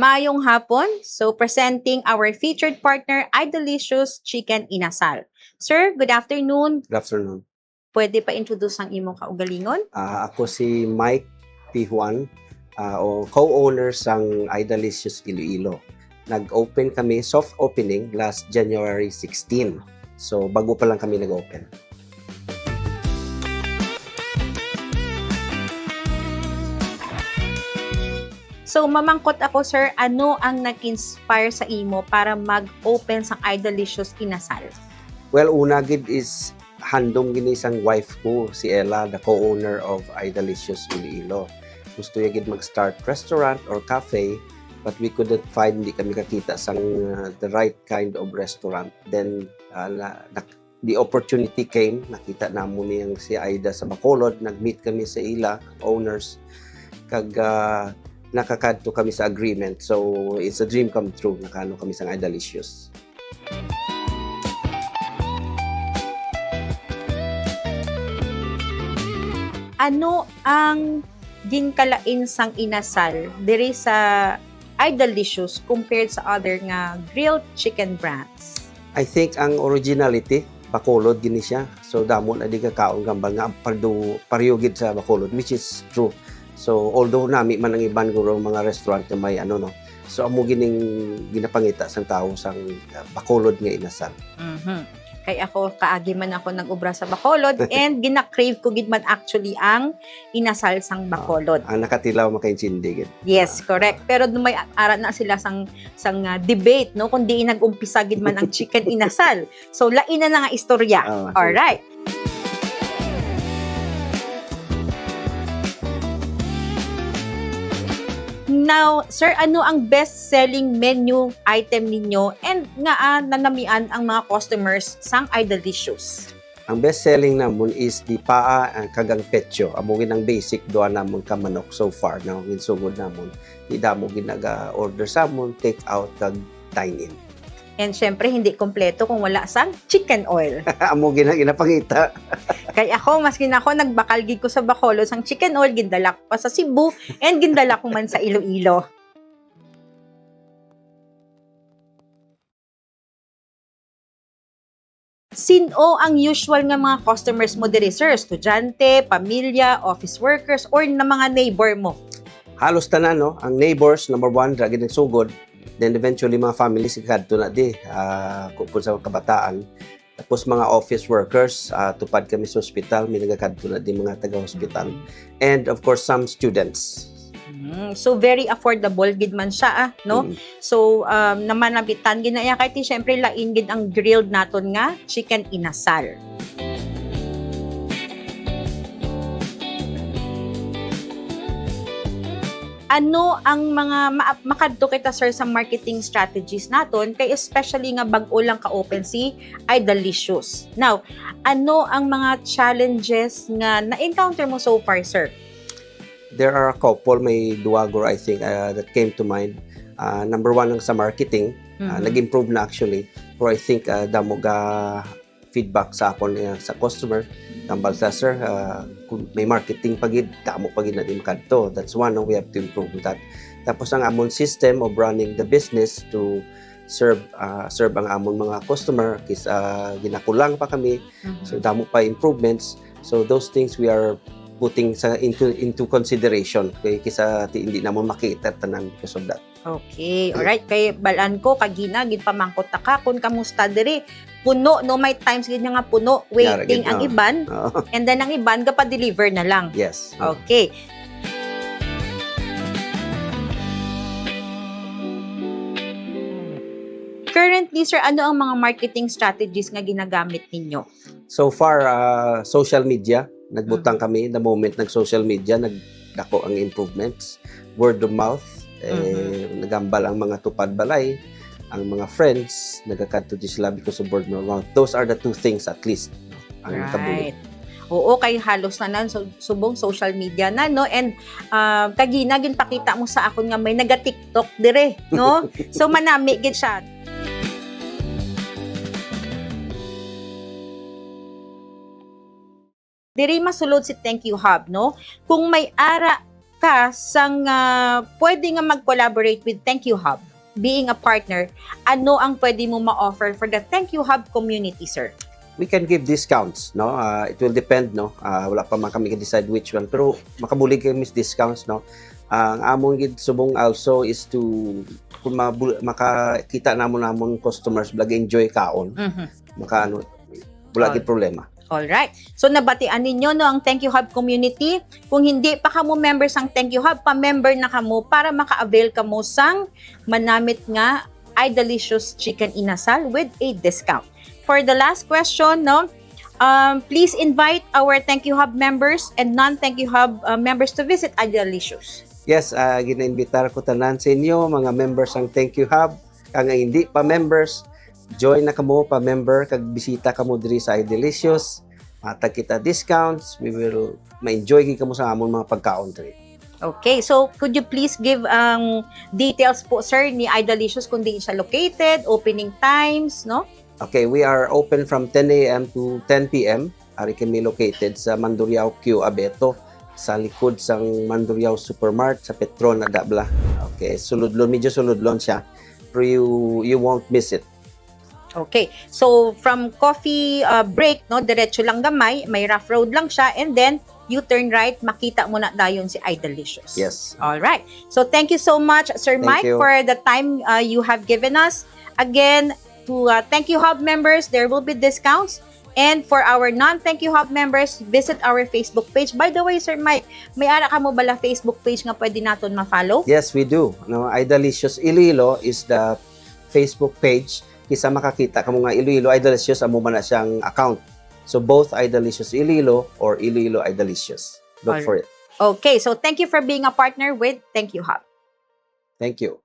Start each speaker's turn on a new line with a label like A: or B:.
A: Maayong hapon. So, presenting our featured partner, Idolicious Chicken Inasal. Sir, good afternoon.
B: Good afternoon.
A: Pwede pa introduce ang imong kaugalingon?
B: Ako si Mike P. Juan, o co-owner ng Idolicious Iloilo. Nag-open kami, soft opening, last January 16. So, bago pa lang kami nag-open.
A: So, mamangkot ako, sir, ano ang nag-inspire sa imo para mag-open sa Idolicious Inasal?
B: Well, una gid is handom gini isang wife ko, si Ella, the co-owner of Idolicious Iloilo. Gusto niya gid mag-start restaurant or cafe, but we couldn't find, hindi kami kakita sa the right kind of restaurant. Then, the opportunity came, nakita namo niyang si Aida sa Bacolod, nag-meet kami sa ila, owners, kag nakakadto kami sa agreement. So, it's a dream come true, nakano kami sa Idolicious.
A: Ano ang ginkalain sang inasal diri sa Idolicious compared sa other nga grilled chicken brands?
B: I think ang originality, Bacolod gini siya. So, damo na di kakaon gambal nga pariyugid sa Bacolod, which is true. So, although nami man ang iban guro mga restaurant na may so amo gining ginapangita sang tao sang Bacolod nga inasal.
A: Kay ako kaagi man ako nag-ubra sa Bacolod and gina-crave ko gid man actually ang inasal sang Bacolod.
B: Ang nakatilaw makaintindi gid.
A: Yes, correct. Pero may ara na sila sang debate no kung di nag-umpisa gid man ang chicken inasal. So lain na nga istorya. All right. Now, sir, ano ang best-selling menu item ninyo and nga nanamian ang mga customers sang Idolicious?
B: Ang best-selling namon is di paa kagang petyo. Amo ginang basic doa namon ka manok so far na ginsugod namon. Di damo ginaga-order sa amon, take out kag dine-in.
A: And syempre, hindi kompleto kung wala sang chicken oil.
B: Amo ginapangita.
A: Kaya ako, maski na ako, nagbakal gid ko sa Bacolod sang chicken oil, gindala ko pa sa Cebu, and gindala ko man sa Iloilo. Sino ang usual nga mga customers mo diri, sir? Estudyante, pamilya, office workers, or na mga neighbor mo?
B: Halos tanan, no? Ang neighbors, number one, ragi nagsugod. Then eventually, mga families, ikadto na di, kung sa kabataan. Tapos mga office workers, tupad kami sa hospital, may nagakadto na di mga taga-hospital. And of course, some students.
A: So very affordable gid man siya, no? So naman nabitan gid na iya kay ti syempre lain gid ang grilled naton nga chicken inasal. Ano ang mga makadto kita, sir, sa marketing strategies naton kay especially nga bag-o lang ka-open si Idolicious. Now, ano ang mga challenges nga na-encounter mo so far, sir?
B: There are a couple, may duwagor I think that came to mind. Number one ang sa marketing, nag-improve na actually. Pero I think damo ga feedback sa akon sa customer. Tambal sa sir, kung may marketing pagid, damo pagid na di makadto. That's one, we have to improve that. Tapos ang amon system of running the business to serve ang amon mga customer kis ginakulang pa kami. So damo pa improvements. So those things we are putting into consideration kay kisa hindi namon makita tanan because of that.
A: Okay, alright. Kay balaan ko kagina gid pamangkot ta ka kun kamusta diri. Puno no, may times gid nga puno waiting ang iban. And then ang iban ga pa-deliver na lang.
B: Yes.
A: Okay. Currently, sir, ano ang mga marketing strategies nga ginagamit ninyo?
B: So far, social media. Nagbutang kami the moment nag-social media, nagdako ang improvements. Word of mouth, nagambal ang mga tupad balay, ang mga friends, nagakadto di sila because of word of mouth. Those are the two things at least ang
A: right. Oo, kay halos na nan subong social media na, no? And kagina gin pakita mo sa akon nga may naga-TikTok dire, no? So manami gid siya. Diri masulod si Thank You Hub, no? Kung may ara ka sang pwede nga mag-collaborate with Thank You Hub, being a partner, ano ang pwede mo ma-offer for the Thank You Hub community, sir?
B: We can give discounts, no? It will depend, no? Wala pa man kami decide which one, pero makabulig kami sa discounts, no? Ang among subong also is to kung makakita namon customers blag enjoy kaon, maka ano, wala gid problema.
A: Alright. So, nabatian ninyo no, ang Thank You Hub community. Kung hindi pa kamo members ang Thank You Hub, pa-member na kamo para maka-avail kamo sang manamit nga iDelicious Chicken Inasal with a discount. For the last question, no, please invite our Thank You Hub members and non-Thank You Hub members to visit iDelicious.
B: Yes, gina-imbitar ko tanan sa inyo, mga members ang Thank You Hub. Kung hindi pa members, join na kamo pa member kag bisita kamo diri sa iDelicious. Matag kita discounts, we will ma-enjoy gid kamo sa amon mga pagkaon diri.
A: Okay, so could you please give details po sir ni iDelicious kung di siya located, opening times, no?
B: Okay, we are open from 10 a.m. to 10 p.m. Ari kami located sa Mandurriao Q Abeto sa likod sang Mandurriao Supermart sa Petron na Dabla. Okay, medyo suludlon siya. Pero you won't miss it.
A: Okay. So, from coffee break, no, diretso lang gamay, may rough road lang siya, and then, you turn right, makita mo na dayon si iDelicious.
B: Yes.
A: All right. So, thank you so much, Sir Mike,
B: you.
A: for the time you have given us. Again, to Thank You Hub members, there will be discounts. And for our non-Thank You Hub members, visit our Facebook page. By the way, Sir Mike, may ara ka mo bala Facebook page nga pwede natin ma-follow?
B: Yes, we do. No, iDelicious Iloilo is the Facebook page. Kisa makakita kamo nga Iloilo iDelicious amo man na siyang account. So both iDelicious Iloilo or Iloilo iDelicious. Look for it.
A: Okay, so thank you for being a partner with Thank You Hub.
B: Thank you.